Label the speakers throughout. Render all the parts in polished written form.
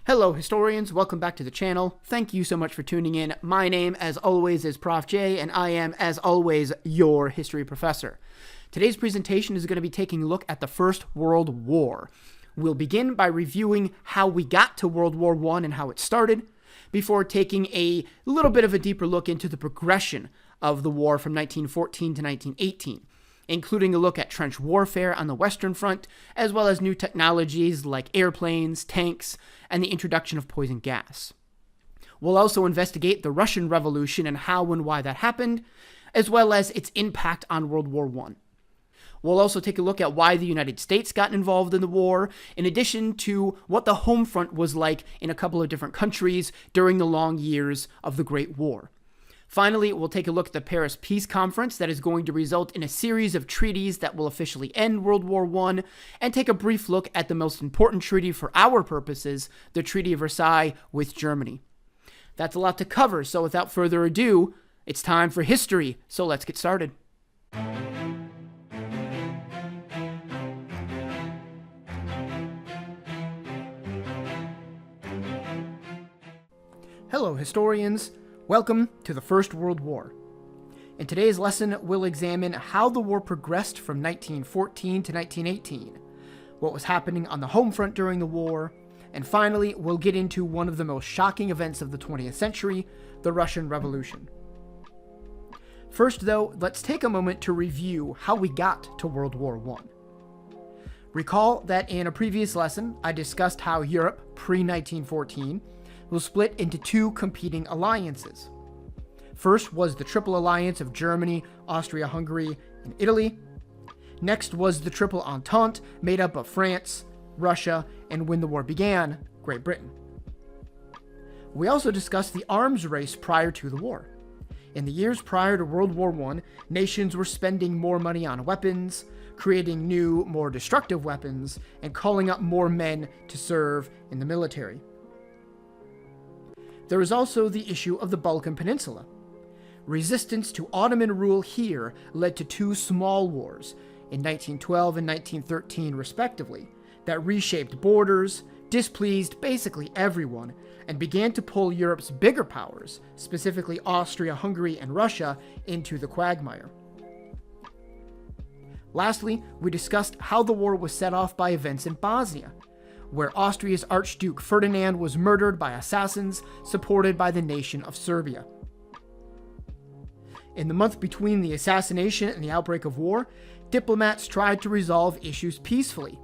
Speaker 1: Hello historians, welcome back to the channel. Thank you so much for tuning in. My name, as always, is Prof. J, and I am, as always, your history professor. Today's presentation is going to be taking a look at the First World War. We'll begin by reviewing how we got to World War I and how it started, before taking a little bit of a deeper look into the progression of the war from 1914 to 1918. Including a look at trench warfare on the Western Front, as well as new technologies like airplanes, tanks, and the introduction of poison gas. We'll also investigate the Russian Revolution and how and why that happened, as well as its impact on World War I. We'll also take a look at why the United States got involved in the war, in addition to what the home front was like in a couple of different countries during the long years of the Great War. Finally, we'll take a look at the Paris Peace Conference that is going to result in a series of treaties that will officially end World War I, and take a brief look at the most important treaty for our purposes, the Treaty of Versailles with Germany. That's a lot to cover, so without further ado, it's time for history, so let's get started. Hello, historians. Welcome to the First World War. In today's lesson, we'll examine how the war progressed from 1914 to 1918, what was happening on the home front during the war, and finally, we'll get into one of the most shocking events of the 20th century, the Russian Revolution. First, though, let's take a moment to review how we got to World War I. Recall that in a previous lesson, I discussed how Europe, pre-1914, was split into two competing alliances. First was the Triple Alliance of Germany, Austria-Hungary, and Italy. Next was the Triple Entente, made up of France, Russia, and when the war began, Great Britain. We also discussed the arms race prior to the war. In the years prior to World War I, nations were spending more money on weapons, creating new, more destructive weapons, and calling up more men to serve in the military. There is also the issue of the Balkan Peninsula. Resistance to Ottoman rule here led to two small wars, in 1912 and 1913 respectively, that reshaped borders, displeased basically everyone, and began to pull Europe's bigger powers, specifically Austria-Hungary and Russia, into the quagmire. Lastly, we discussed how the war was set off by events in Bosnia, where Austria's Archduke Ferdinand was murdered by assassins supported by the nation of Serbia. In the month between the assassination and the outbreak of war, diplomats tried to resolve issues peacefully,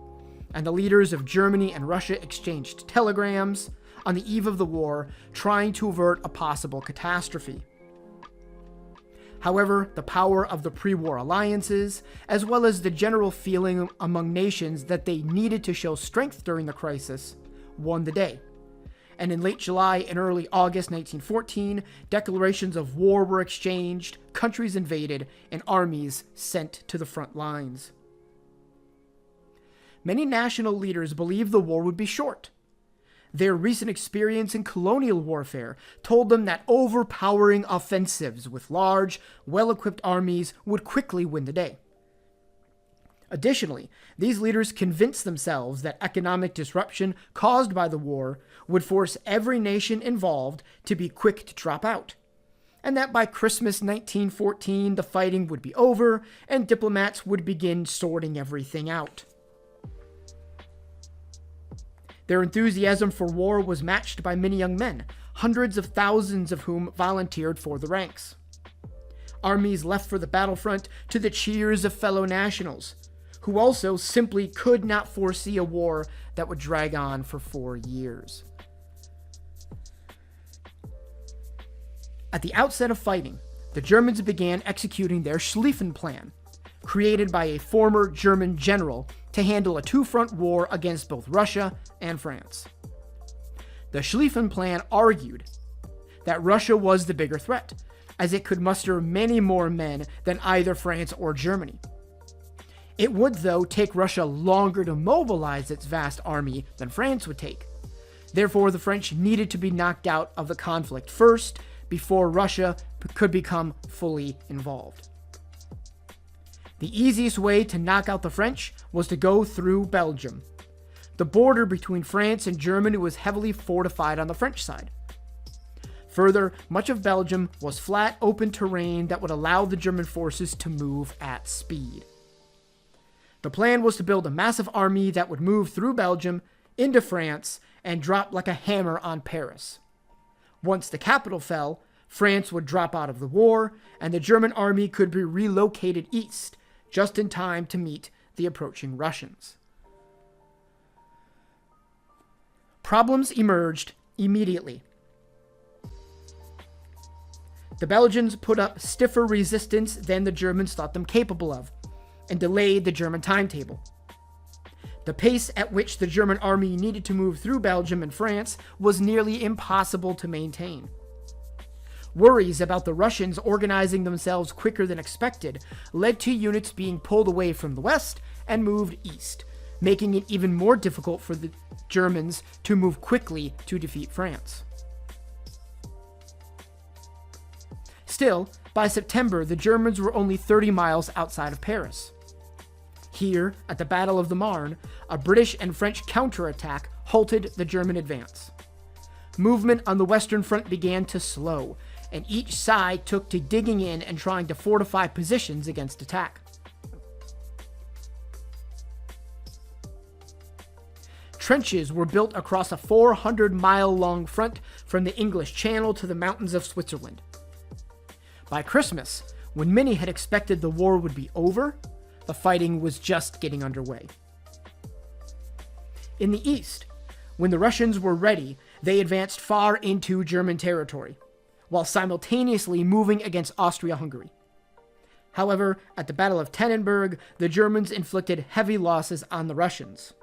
Speaker 1: and the leaders of Germany and Russia exchanged telegrams on the eve of the war, trying to avert a possible catastrophe. However, the power of the pre-war alliances, as well as the general feeling among nations that they needed to show strength during the crisis, won the day. And in late July and early August 1914, declarations of war were exchanged, countries invaded, and armies sent to the front lines. Many national leaders believed the war would be short. Their recent experience in colonial warfare told them that overpowering offensives with large, well-equipped armies would quickly win the day. Additionally, these leaders convinced themselves that economic disruption caused by the war would force every nation involved to be quick to drop out, and that by Christmas 1914 the fighting would be over and diplomats would begin sorting everything out. Their enthusiasm for war was matched by many young men, hundreds of thousands of whom volunteered for the ranks. Armies left for the battlefront to the cheers of fellow nationals, who also simply could not foresee a war that would drag on for 4 years. At the outset of fighting, the Germans began executing their Schlieffen Plan, created by a former German general to handle a two-front war against both Russia and France. The Schlieffen Plan argued that Russia was the bigger threat, as it could muster many more men than either France or Germany. It would, though, take Russia longer to mobilize its vast army than France would take. Therefore, the French needed to be knocked out of the conflict first, before Russia could become fully involved. The easiest way to knock out the French was to go through Belgium. The border between France and Germany was heavily fortified on the French side. Further, much of Belgium was flat, open terrain that would allow the German forces to move at speed. The plan was to build a massive army that would move through Belgium into France and drop like a hammer on Paris. Once the capital fell, France would drop out of the war, and the German army could be relocated east, just in time to meet the approaching Russians. Problems emerged immediately. The Belgians put up stiffer resistance than the Germans thought them capable of, and delayed the German timetable. The pace at which the German army needed to move through Belgium and France was nearly impossible to maintain. Worries about the Russians organizing themselves quicker than expected led to units being pulled away from the west and moved east, making it even more difficult for the Germans to move quickly to defeat France. Still, by September, the Germans were only 30 miles outside of Paris. Here, at the Battle of the Marne, a British and French counterattack halted the German advance. Movement on the Western Front began to slow, and each side took to digging in and trying to fortify positions against attack. Trenches were built across a 400-mile-long front from the English Channel to the mountains of Switzerland. By Christmas, when many had expected the war would be over, the fighting was just getting underway. In the east, when the Russians were ready, they advanced far into German territory, while simultaneously moving against Austria-Hungary. However, at the Battle of Tannenberg, the Germans inflicted heavy losses on the Russians.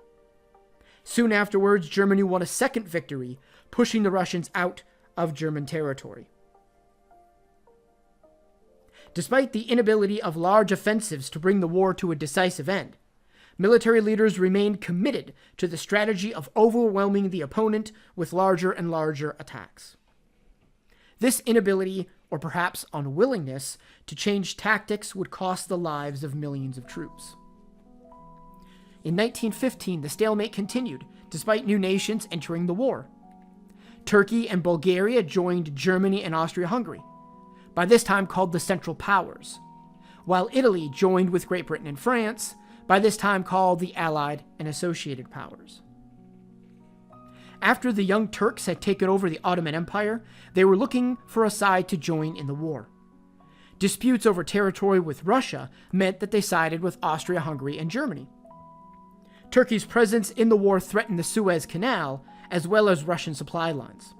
Speaker 1: Soon afterwards, Germany won a second victory, pushing the Russians out of German territory. Despite the inability of large offensives to bring the war to a decisive end, military leaders remained committed to the strategy of overwhelming the opponent with larger and larger attacks. This inability, or perhaps unwillingness, to change tactics would cost the lives of millions of troops. In 1915, the stalemate continued, despite new nations entering the war. Turkey and Bulgaria joined Germany and Austria-Hungary, by this time called the Central Powers, while Italy joined with Great Britain and France, by this time called the Allied and Associated Powers. After the Young Turks had taken over the Ottoman Empire, they were looking for a side to join in the war. Disputes over territory with Russia meant that they sided with Austria-Hungary and Germany. Turkey's presence in the war threatened the Suez Canal, as well as Russian supply lines.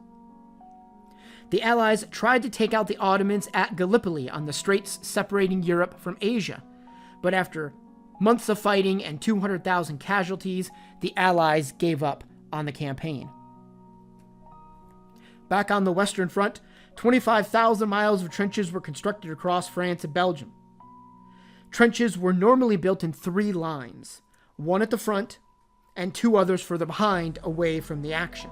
Speaker 1: The Allies tried to take out the Ottomans at Gallipoli on the straits separating Europe from Asia, but after months of fighting and 200,000 casualties, the Allies gave up on the campaign. Back on the Western Front, 25,000 miles of trenches were constructed across France and Belgium. Trenches were normally built in 3 lines, one at the front and 2 others further behind, away from the action.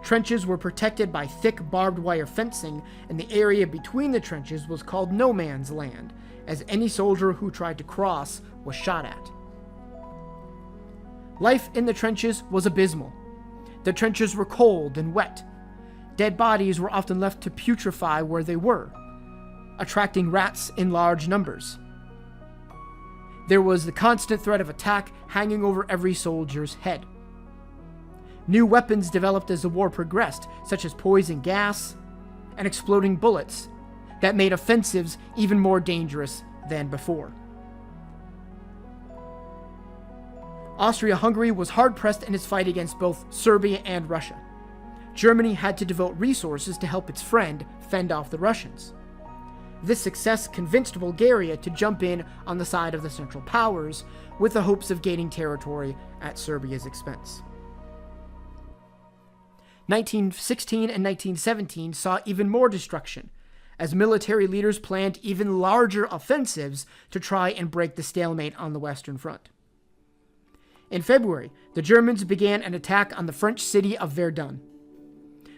Speaker 1: Trenches were protected by thick barbed wire fencing, and the area between the trenches was called no man's land, as any soldier who tried to cross was shot at. Life in the trenches was abysmal. The trenches were cold and wet. Dead bodies were often left to putrefy where they were, attracting rats in large numbers. There was the constant threat of attack hanging over every soldier's head. New weapons developed as the war progressed, such as poison gas and exploding bullets, that made offensives even more dangerous than before. Austria-Hungary was hard-pressed in its fight against both Serbia and Russia. Germany had to devote resources to help its friend fend off the Russians. This success convinced Bulgaria to jump in on the side of the Central Powers, with the hopes of gaining territory at Serbia's expense. 1916 and 1917 saw even more destruction, as military leaders planned even larger offensives to try and break the stalemate on the Western Front. In February, the Germans began an attack on the French city of Verdun.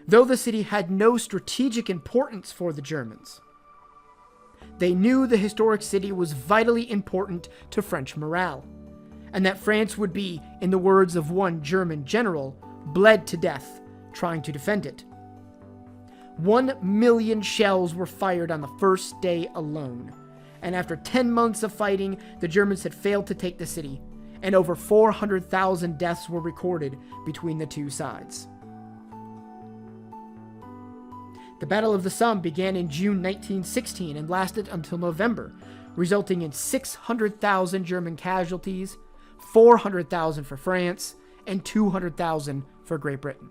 Speaker 1: Though the city had no strategic importance for the Germans, they knew the historic city was vitally important to French morale, and that France would be, in the words of one German general, bled to death trying to defend it. 1 million shells were fired on the first day alone, and after 10 months of fighting, the Germans had failed to take the city, and over 400,000 deaths were recorded between the two sides. The Battle of the Somme began in June 1916 and lasted until November, resulting in 600,000 German casualties, 400,000 for France, and 200,000 for Great Britain.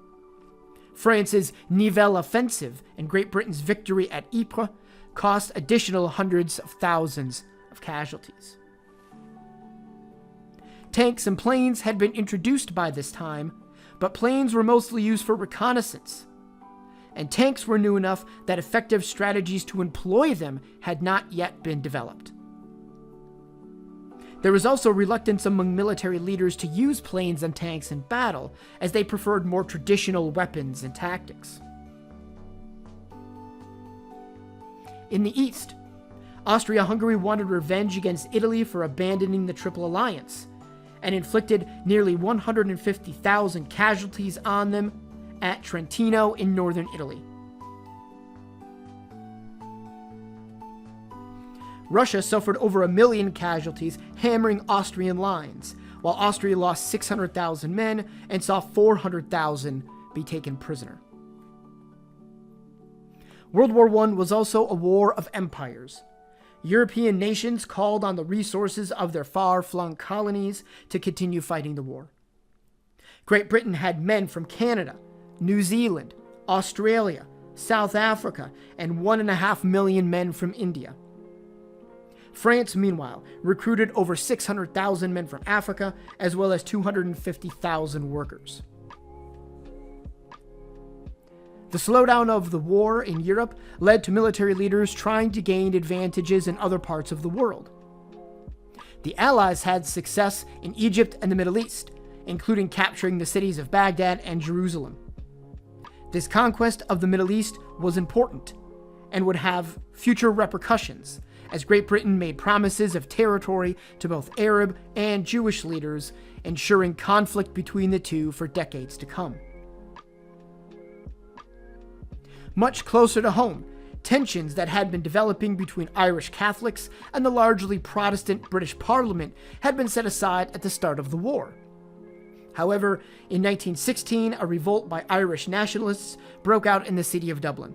Speaker 1: France's Nivelle offensive and Great Britain's victory at Ypres cost additional hundreds of thousands of casualties. Tanks and planes had been introduced by this time, but planes were mostly used for reconnaissance, and tanks were new enough that effective strategies to employ them had not yet been developed. There was also reluctance among military leaders to use planes and tanks in battle, as they preferred more traditional weapons and tactics. In the East, Austria-Hungary wanted revenge against Italy for abandoning the Triple Alliance, and inflicted nearly 150,000 casualties on them at Trentino in northern Italy. Russia suffered over 1 million casualties, hammering Austrian lines, while Austria lost 600,000 men and saw 400,000 be taken prisoner. World War I was also a war of empires. European nations called on the resources of their far-flung colonies to continue fighting the war. Great Britain had men from Canada, New Zealand, Australia, South Africa, and 1.5 million men from India. France, meanwhile, recruited over 600,000 men from Africa, as well as 250,000 workers. The slowdown of the war in Europe led to military leaders trying to gain advantages in other parts of the world. The Allies had success in Egypt and the Middle East, including capturing the cities of Baghdad and Jerusalem. This conquest of the Middle East was important and would have future repercussions, as Great Britain made promises of territory to both Arab and Jewish leaders, ensuring conflict between the two for decades to come. Much closer to home, tensions that had been developing between Irish Catholics and the largely Protestant British Parliament had been set aside at the start of the war. However, in 1916, a revolt by Irish nationalists broke out in the city of Dublin.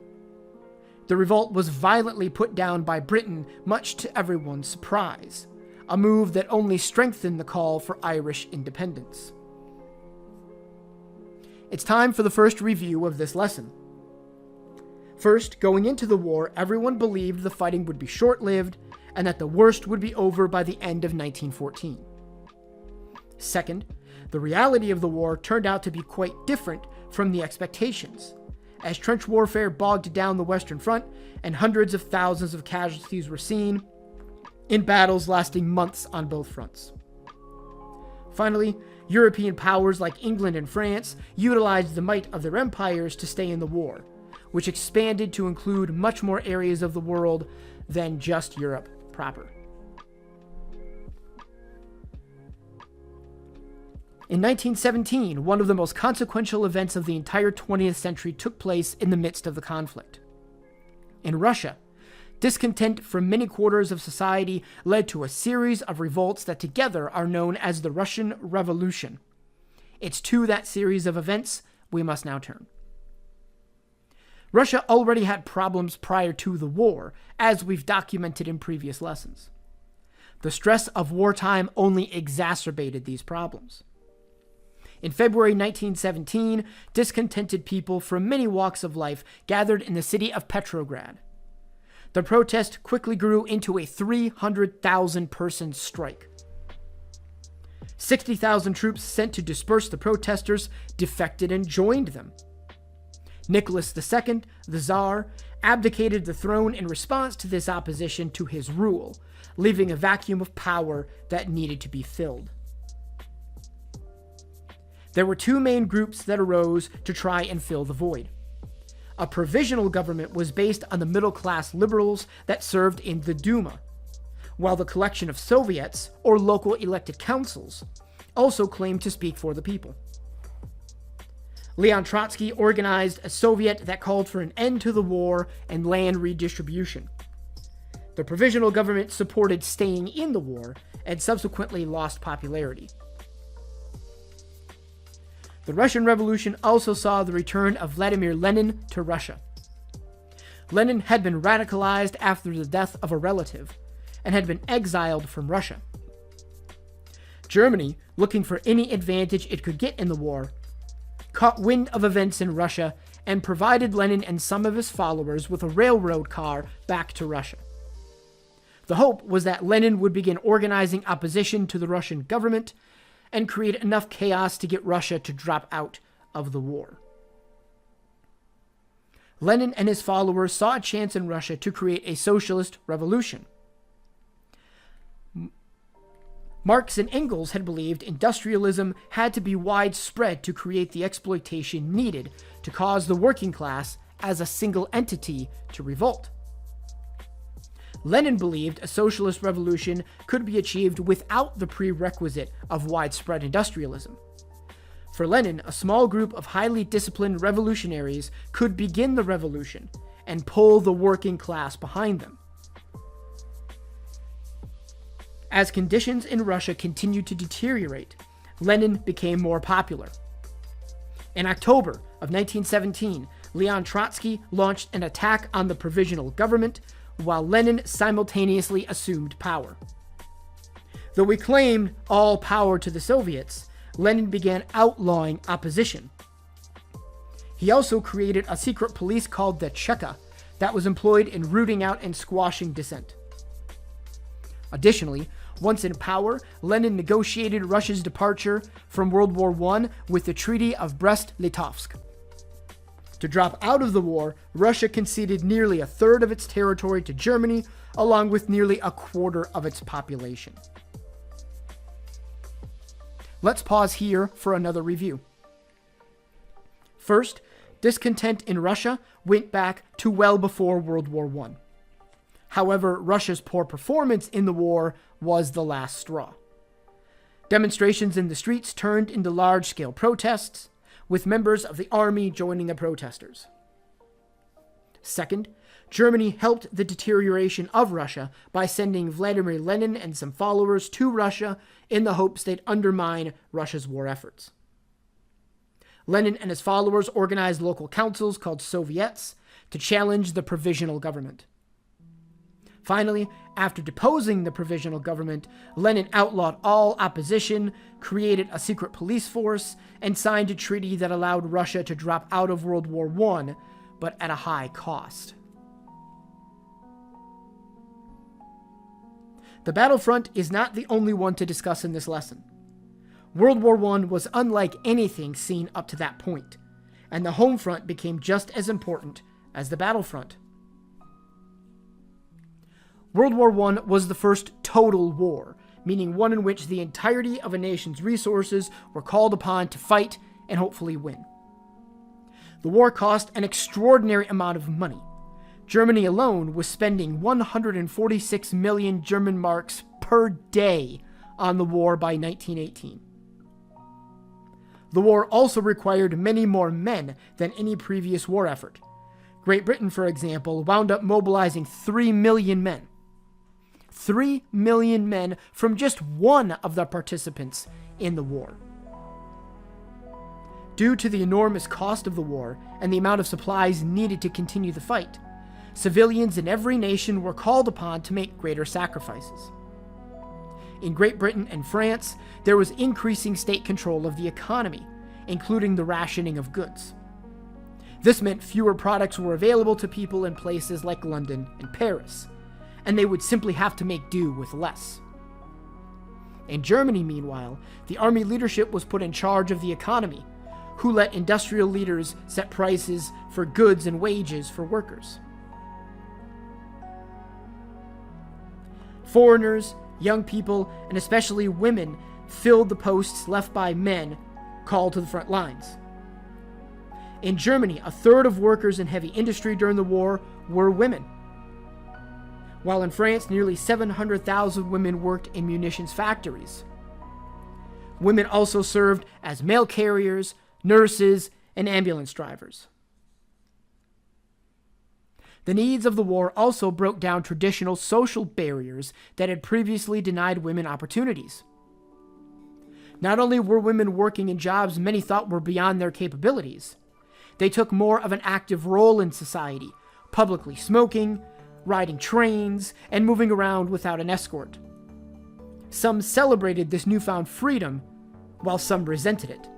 Speaker 1: The revolt was violently put down by Britain, much to everyone's surprise, a move that only strengthened the call for Irish independence. It's time for the first review of this lesson. First, going into the war, everyone believed the fighting would be short-lived and that the worst would be over by the end of 1914. Second, the reality of the war turned out to be quite different from the expectations, as trench warfare bogged down the Western Front and hundreds of thousands of casualties were seen in battles lasting months on both fronts. Finally, European powers like England and France utilized the might of their empires to stay in the war, which expanded to include much more areas of the world than just Europe proper. In 1917, one of the most consequential events of the entire 20th century took place in the midst of the conflict. In Russia, discontent from many quarters of society led to a series of revolts that together are known as the Russian Revolution. It's to that series of events we must now turn. Russia already had problems prior to the war, as we've documented in previous lessons. The stress of wartime only exacerbated these problems. In February 1917, discontented people from many walks of life gathered in the city of Petrograd. The protest quickly grew into a 300,000-person strike. 60,000 troops sent to disperse the protesters defected and joined them. Nicholas II, the Tsar, abdicated the throne in response to this opposition to his rule, leaving a vacuum of power that needed to be filled. There were two main groups that arose to try and fill the void. A provisional government was based on the middle-class liberals that served in the Duma, while the collection of Soviets, or local elected councils, also claimed to speak for the people. Leon Trotsky organized a Soviet that called for an end to the war and land redistribution. The provisional government supported staying in the war and subsequently lost popularity. The Russian Revolution also saw the return of Vladimir Lenin to Russia. Lenin had been radicalized after the death of a relative and had been exiled from Russia. Germany, looking for any advantage it could get in the war, caught wind of events in Russia and provided Lenin and some of his followers with a railroad car back to Russia. The hope was that Lenin would begin organizing opposition to the Russian government and create enough chaos to get Russia to drop out of the war. Lenin and his followers saw a chance in Russia to create a socialist revolution. Marx and Engels had believed industrialism had to be widespread to create the exploitation needed to cause the working class as a single entity to revolt. Lenin believed a socialist revolution could be achieved without the prerequisite of widespread industrialism. For Lenin, a small group of highly disciplined revolutionaries could begin the revolution and pull the working class behind them. As conditions in Russia continued to deteriorate, Lenin became more popular. In October of 1917, Leon Trotsky launched an attack on the provisional government, while Lenin simultaneously assumed power. Though he claimed all power to the Soviets, Lenin began outlawing opposition. He also created a secret police called the Cheka that was employed in rooting out and squashing dissent. Additionally, once in power, Lenin negotiated Russia's departure from World War I with the Treaty of Brest-Litovsk. To drop out of the war, Russia conceded nearly a third of its territory to Germany, along with nearly a quarter of its population. Let's pause here for another review. First, discontent in Russia went back to well before World War I. However, Russia's poor performance in the war was the last straw. Demonstrations in the streets turned into large-scale protests, with members of the army joining the protesters. Second, Germany helped the deterioration of Russia by sending Vladimir Lenin and some followers to Russia in the hopes they'd undermine Russia's war efforts. Lenin and his followers organized local councils called Soviets to challenge the provisional government. Finally, after deposing the provisional government, Lenin outlawed all opposition, created a secret police force, and signed a treaty that allowed Russia to drop out of World War I, but at a high cost. The battlefront is not the only one to discuss in this lesson. World War I was unlike anything seen up to that point, and the home front became just as important as the battlefront. World War I was the first total war, meaning one in which the entirety of a nation's resources were called upon to fight and hopefully win. The war cost an extraordinary amount of money. Germany alone was spending 146 million German marks per day on the war by 1918. The war also required many more men than any previous war effort. Great Britain, for example, wound up mobilizing 3 million men. 3 million men from just one of the participants in the war. Due to the enormous cost of the war and the amount of supplies needed to continue the fight, civilians in every nation were called upon to make greater sacrifices. In Great Britain and France, there was increasing state control of the economy, including the rationing of goods. This meant fewer products were available to people in places like London and Paris, and they would simply have to make do with less. In Germany, meanwhile, the army leadership was put in charge of the economy, who let industrial leaders set prices for goods and wages for workers. Foreigners, young people, and especially women filled the posts left by men called to the front lines. In Germany, a third of workers in heavy industry during the war were women. while in France, nearly 700,000 women worked in munitions factories. Women also served as mail carriers, nurses, and ambulance drivers. The needs of the war also broke down traditional social barriers that had previously denied women opportunities. Not only were women working in jobs many thought were beyond their capabilities, they took more of an active role in society, publicly smoking, riding trains, and moving around without an escort. Some celebrated this newfound freedom, while some resented it.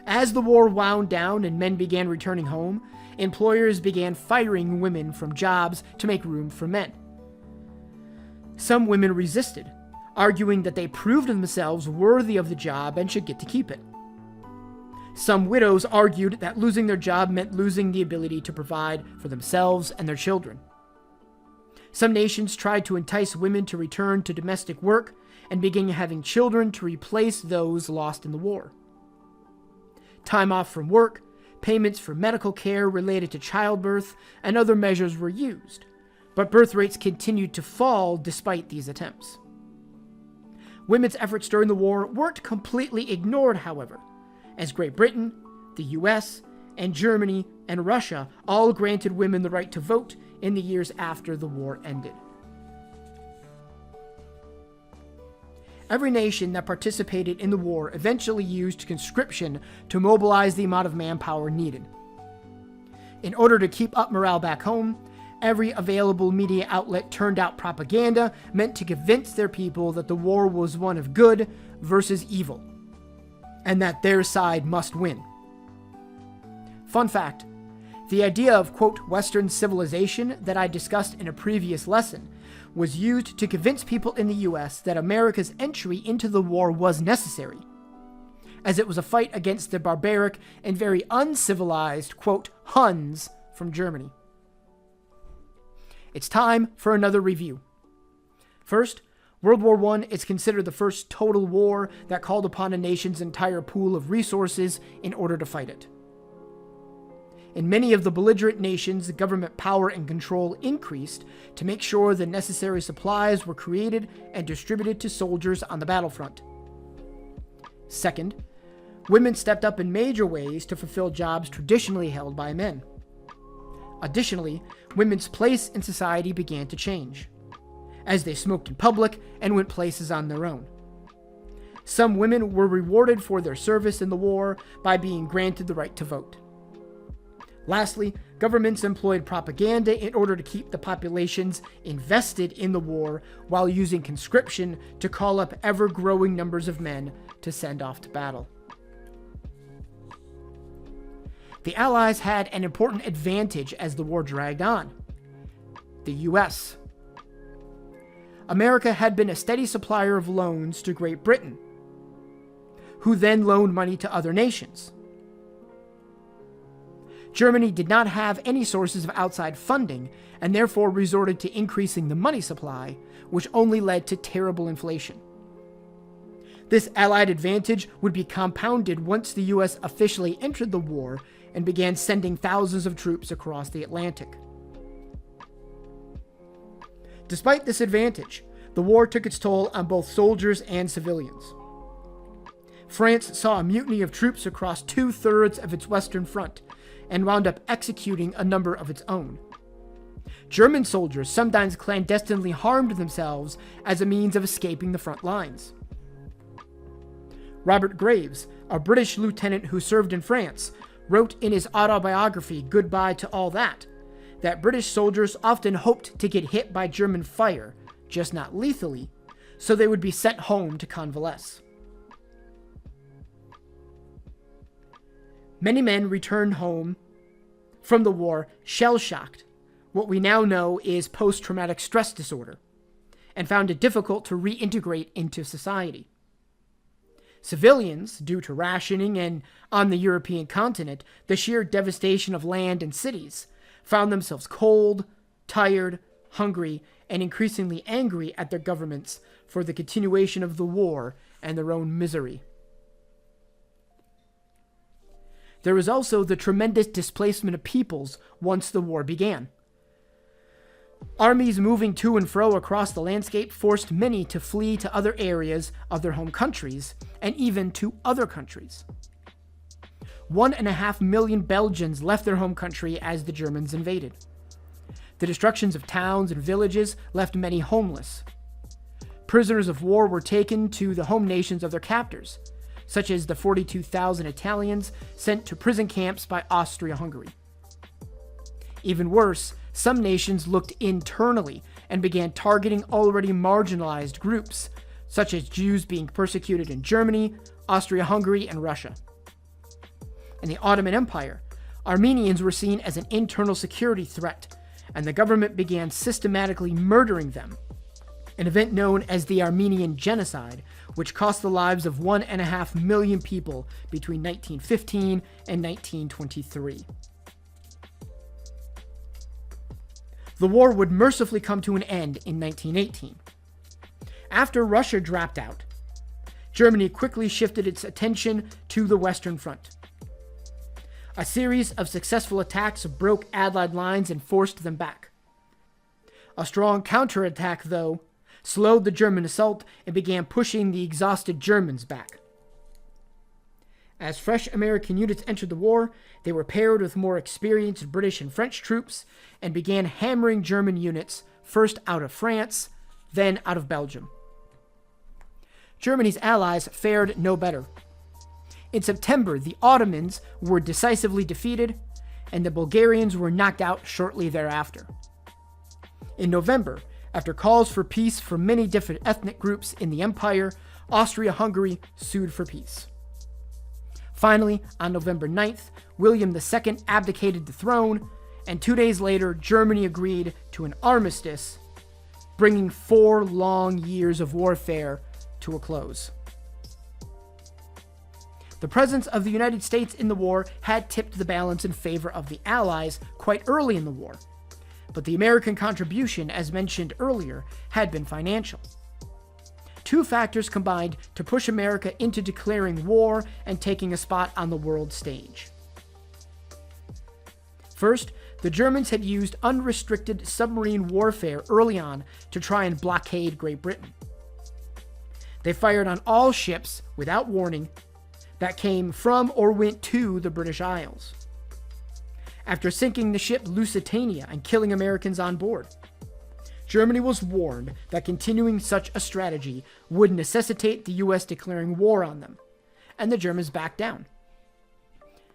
Speaker 1: As the war wound down and men began returning home, employers began firing women from jobs to make room for men. Some women resisted, arguing that they proved themselves worthy of the job and should get to keep it. Some widows argued that losing their job meant losing the ability to provide for themselves and their children. Some nations tried to entice women to return to domestic work and begin having children to replace those lost in the war. Time off from work, payments for medical care related to childbirth, and other measures were used, but birth rates continued to fall despite these attempts. Women's efforts during the war weren't completely ignored, however, as Great Britain, the US, and Germany and Russia all granted women the right to vote in the years after the war ended. Every nation that participated in the war eventually used conscription to mobilize the amount of manpower needed. In order to keep up morale back home, every available media outlet turned out propaganda meant to convince their people that the war was one of good versus evil, and that their side must win. Fun fact, the idea of, quote, Western civilization that I discussed in a previous lesson was used to convince people in the US that America's entry into the war was necessary, as it was a fight against the barbaric and very uncivilized, quote, Huns from Germany. It's time for another review. First, World War I is considered the first total war that called upon a nation's entire pool of resources in order to fight it. In many of the belligerent nations, government power and control increased to make sure the necessary supplies were created and distributed to soldiers on the battlefront. Second, women stepped up in major ways to fulfill jobs traditionally held by men. Additionally, women's place in society began to change, as they smoked in public and went places on their own. Some women were rewarded for their service in the war by being granted the right to vote. Lastly, governments employed propaganda in order to keep the populations invested in the war while using conscription to call up ever-growing numbers of men to send off to battle. The Allies had an important advantage as the war dragged on: the US. America had been a steady supplier of loans to Great Britain, who then loaned money to other nations. Germany did not have any sources of outside funding and therefore resorted to increasing the money supply, which only led to terrible inflation. This Allied advantage would be compounded once the US officially entered the war and began sending thousands of troops across the Atlantic. Despite this advantage, the war took its toll on both soldiers and civilians. France saw a mutiny of troops across 2/3 of its western front, and wound up executing a number of its own. German soldiers sometimes clandestinely harmed themselves as a means of escaping the front lines. Robert Graves, a British lieutenant who served in France, wrote in his autobiography, Goodbye to All That British soldiers often hoped to get hit by German fire, just not lethally, so they would be sent home to convalesce. Many men returned home from the war shell-shocked, what we now know is post-traumatic stress disorder, and found it difficult to reintegrate into society. Civilians, due to rationing and, on the European continent, the sheer devastation of land and cities, found themselves cold, tired, hungry, and increasingly angry at their governments for the continuation of the war and their own misery. There was also the tremendous displacement of peoples once the war began. Armies moving to and fro across the landscape forced many to flee to other areas of their home countries, and even to other countries. 1.5 million Belgians left their home country as the Germans invaded. The destructions of towns and villages left many homeless. Prisoners of war were taken to the home nations of their captors, such as the 42,000 Italians sent to prison camps by Austria-Hungary. Even worse, some nations looked internally and began targeting already marginalized groups, such as Jews being persecuted in Germany, Austria-Hungary, and Russia. In the Ottoman Empire, Armenians were seen as an internal security threat, and the government began systematically murdering them, an event known as the Armenian Genocide, which cost the lives of 1.5 million people between 1915 and 1923. The war would mercifully come to an end in 1918. After Russia dropped out, Germany quickly shifted its attention to the Western Front. A series of successful attacks broke Allied lines and forced them back. A strong counterattack, though, slowed the German assault and began pushing the exhausted Germans back. As fresh American units entered the war, they were paired with more experienced British and French troops and began hammering German units, first out of France, then out of Belgium. Germany's allies fared no better. In September, the Ottomans were decisively defeated, and the Bulgarians were knocked out shortly thereafter. In November, after calls for peace from many different ethnic groups in the empire, Austria-Hungary sued for peace. Finally, on November 9th, William II abdicated the throne, and 2 days later, Germany agreed to an armistice, bringing 4 long years of warfare to a close. The presence of the United States in the war had tipped the balance in favor of the Allies quite early in the war, but the American contribution, as mentioned earlier, had been financial. 2 factors combined to push America into declaring war and taking a spot on the world stage. First, the Germans had used unrestricted submarine warfare early on to try and blockade Great Britain. They fired on all ships, without warning, that came from or went to the British Isles. After sinking the ship Lusitania and killing Americans on board, Germany was warned that continuing such a strategy would necessitate the U.S. declaring war on them, and the Germans backed down.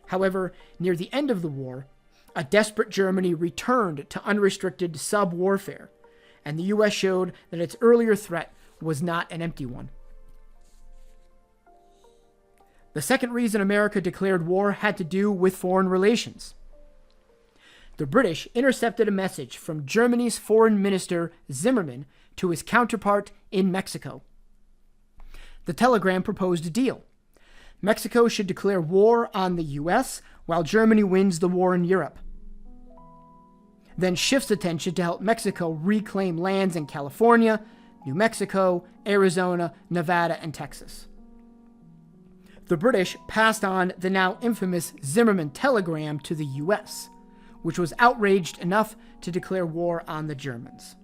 Speaker 1: However, near the end of the war, a desperate Germany returned to unrestricted sub-warfare, and the U.S. showed that its earlier threat was not an empty one. The second reason America declared war had to do with foreign relations. The British intercepted a message from Germany's Foreign Minister Zimmermann to his counterpart in Mexico. The telegram proposed a deal. Mexico should declare war on the U.S. while Germany wins the war in Europe, then shifts attention to help Mexico reclaim lands in California, New Mexico, Arizona, Nevada, and Texas. The British passed on the now infamous Zimmermann telegram to the U.S., which was outraged enough to declare war on the Germans.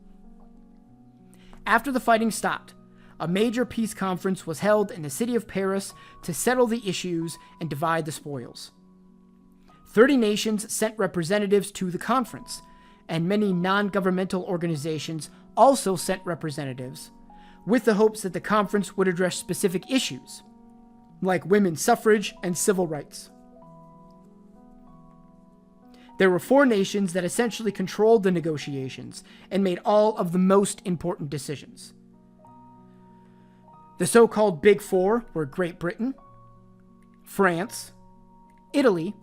Speaker 1: After the fighting stopped, a major peace conference was held in the city of Paris to settle the issues and divide the spoils. 30 nations sent representatives to the conference, and many non-governmental organizations also sent representatives, with the hopes that the conference would address specific issues, like women's suffrage and civil rights. There were 4 nations that essentially controlled the negotiations and made all of the most important decisions. The so-called Big Four were Great Britain, France, Italy,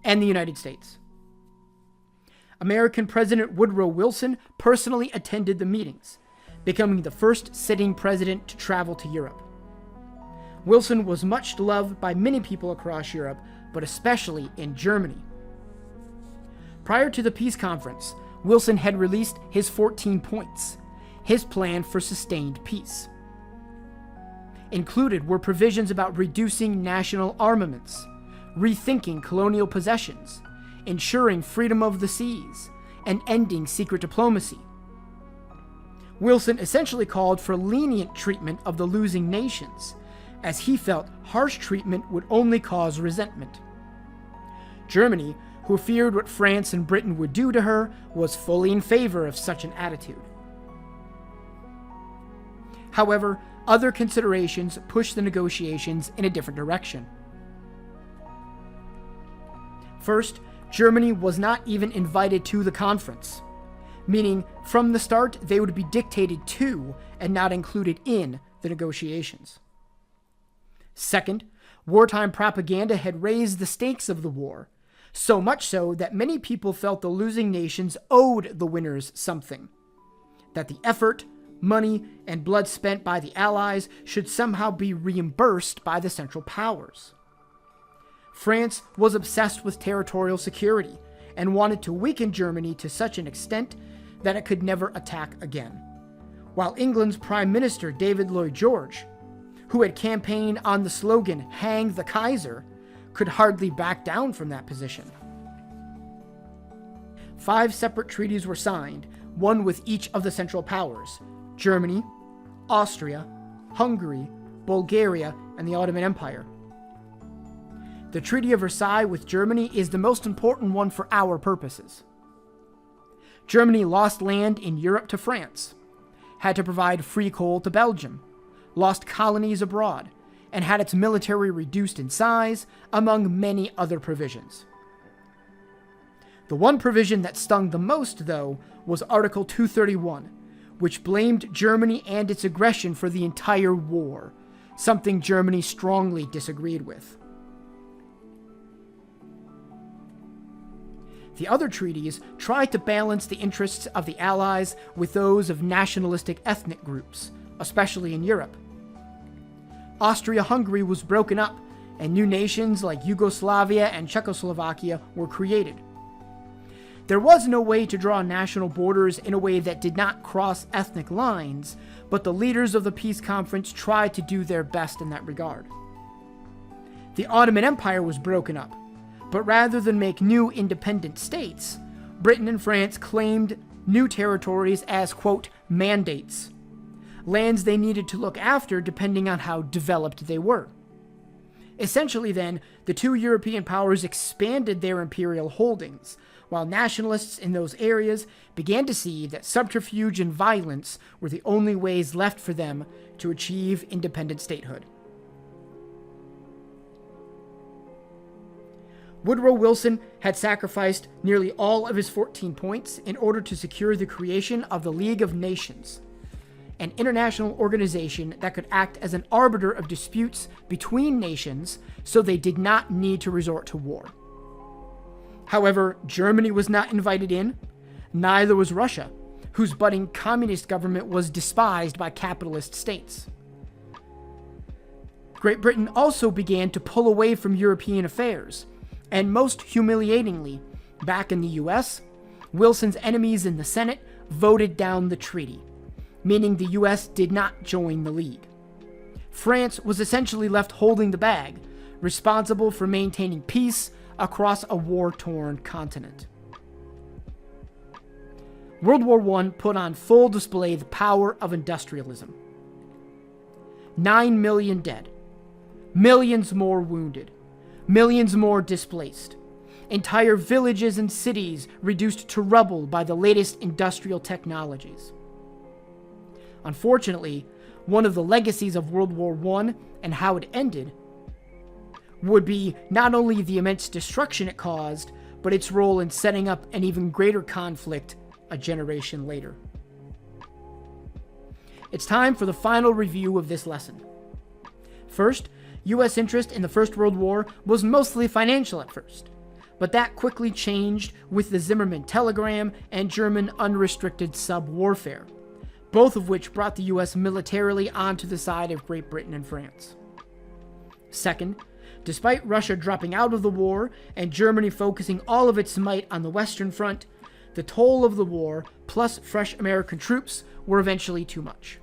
Speaker 1: and the United States. American President Woodrow Wilson personally attended the meetings, becoming the first sitting president to travel to Europe. Wilson was much loved by many people across Europe, but especially in Germany. Prior to the peace conference, Wilson had released his 14 points, his plan for sustained peace. Included were provisions about reducing national armaments, rethinking colonial possessions, ensuring freedom of the seas, and ending secret diplomacy. Wilson essentially called for lenient treatment of the losing nations, as he felt harsh treatment would only cause resentment. Germany, who feared what France and Britain would do to her, was fully in favor of such an attitude. However, other considerations pushed the negotiations in a different direction. First, Germany was not even invited to the conference, meaning from the start they would be dictated to and not included in the negotiations. Second, wartime propaganda had raised the stakes of the war, so much so that many people felt the losing nations owed the winners something, that the effort, money, and blood spent by the Allies should somehow be reimbursed by the Central Powers. France was obsessed with territorial security and wanted to weaken Germany to such an extent that it could never attack again, while England's Prime Minister David Lloyd George, who had campaigned on the slogan "Hang the Kaiser," could hardly back down from that position. 5 separate treaties were signed, one with each of the Central Powers: Germany, Austria, Hungary, Bulgaria, and the Ottoman Empire. The Treaty of Versailles with Germany is the most important one for our purposes. Germany lost land in Europe to France, had to provide free coal to Belgium, lost colonies abroad, and had its military reduced in size, among many other provisions. The one provision that stung the most, though, was Article 231, which blamed Germany and its aggression for the entire war, something Germany strongly disagreed with. The other treaties tried to balance the interests of the Allies with those of nationalistic ethnic groups, especially in Europe. Austria-Hungary was broken up, and new nations like Yugoslavia and Czechoslovakia were created. There was no way to draw national borders in a way that did not cross ethnic lines, but the leaders of the peace conference tried to do their best in that regard. The Ottoman Empire was broken up, but rather than make new independent states, Britain and France claimed new territories as, quote, mandates, lands they needed to look after depending on how developed they were. Essentially, then, the two European powers expanded their imperial holdings, while nationalists in those areas began to see that subterfuge and violence were the only ways left for them to achieve independent statehood. Woodrow Wilson had sacrificed nearly all of his 14 points in order to secure the creation of the League of Nations, an international organization that could act as an arbiter of disputes between nations so they did not need to resort to war. However, Germany was not invited in, neither was Russia, whose budding communist government was despised by capitalist states. Great Britain also began to pull away from European affairs, and most humiliatingly, back in the US, Wilson's enemies in the Senate voted down the treaty, meaning the US did not join the League. France was essentially left holding the bag, responsible for maintaining peace across a war-torn continent. World War I put on full display the power of industrialism. 9 million dead, millions more wounded, millions more displaced, entire villages and cities reduced to rubble by the latest industrial technologies. Unfortunately, one of the legacies of World War I and how it ended would be not only the immense destruction it caused, but its role in setting up an even greater conflict a generation later. It's time for the final review of this lesson. First, U.S. interest in the First World War was mostly financial at first, but that quickly changed with the Zimmermann telegram and German unrestricted sub-warfare, both of which brought the U.S. militarily onto the side of Great Britain and France. Second, despite Russia dropping out of the war and Germany focusing all of its might on the Western Front, the toll of the war, plus fresh American troops, were eventually too much.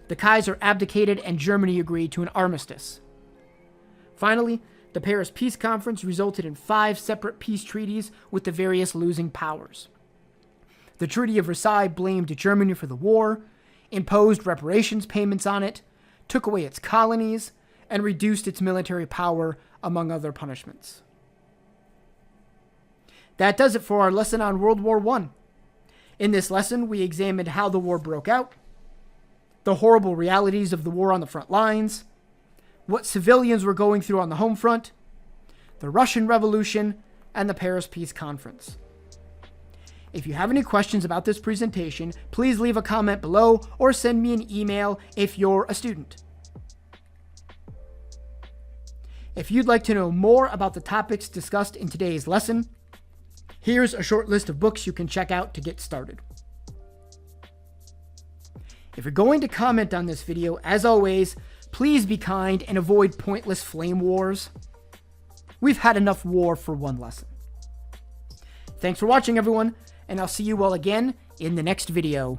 Speaker 1: The Kaiser abdicated and Germany agreed to an armistice. Finally, the The Paris Peace Conference resulted in 5 separate peace treaties with the various losing powers. The Treaty of Versailles blamed Germany for the war, imposed reparations payments on it, took away its colonies, and reduced its military power, among other punishments. That does it for our lesson on World War I. In this lesson, we examined how the war broke out, the horrible realities of the war on the front lines, what civilians were going through on the home front, the Russian Revolution, and the Paris Peace Conference. If you have any questions about this presentation, please leave a comment below or send me an email if you're a student. If you'd like to know more about the topics discussed in today's lesson, here's a short list of books you can check out to get started. If you're going to comment on this video, as always, please be kind and avoid pointless flame wars. We've had enough war for one lesson. Thanks for watching, everyone, and I'll see you all again in the next video.